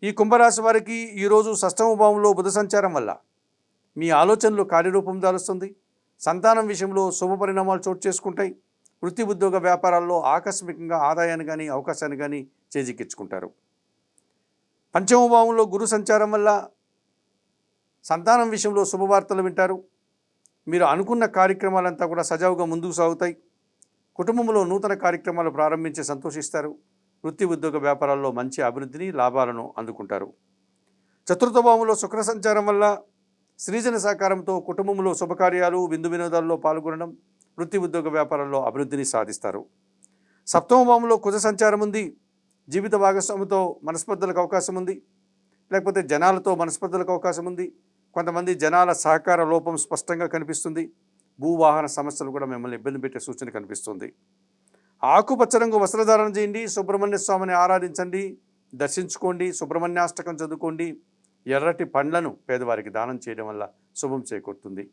ఈ కుంభరాశి వారికి ఈరోజు షష్టమ భావంలో బుధ సంచారం వల్ల మీ ఆలోచనలు కార్యరూపం దాలుస్తుంది. సంతానం విషయంలో శుభ పరిణామాలు చోటు చేసుకుంటాయి. వృత్తి ఉద్యోగ వ్యాపారాల్లో ఆకస్మికంగా ఆదాయాన్ని కానీ అవకాశాన్ని కానీ చేజిక్కించుకుంటారు. పంచమ భావంలో గురు సంచారం వల్ల సంతానం విషయంలో శుభవార్తలు వింటారు. మీరు అనుకున్న కార్యక్రమాలంతా కూడా సజావుగా ముందుకు సాగుతాయి. కుటుంబంలో నూతన కార్యక్రమాలు ప్రారంభించి సంతోషిస్తారు. వృత్తి ఉద్యోగ వ్యాపారాల్లో మంచి అభివృద్ధిని లాభాలను అందుకుంటారు. చతుర్థ భావంలో శుక్ర సంచారం వల్ల సృజన సహకారంతో కుటుంబంలో శుభకార్యాలు విందు వినోదాల్లో పాల్గొనడం, వృత్తి ఉద్యోగ వ్యాపారాల్లో అభివృద్ధిని సాధిస్తారు. సప్తమ భావంలో కుజ సంచారం ఉంది. జీవిత భాగస్వామితో మనస్పర్ధలకు అవకాశం ఉంది, లేకపోతే జనాలతో మనస్పర్ధలకు అవకాశం ఉంది. కొంతమంది జనాల సహకార లోపం స్పష్టంగా కనిపిస్తుంది. భూవాహన సమస్యలు కూడా మిమ్మల్ని ఇబ్బంది పెట్టే సూచన కనిపిస్తుంది. ఆకుపచ్చ రంగు వస్త్రధారణ చేయండి. సుబ్రహ్మణ్య స్వామిని ఆరాధించండి, దర్శించుకోండి, సుబ్రహ్మణ్యాష్టకం చదువుకోండి. ఎర్రటి పండ్లను పేదవారికి దానం చేయడం వల్ల శుభం చేకూరుతుంది.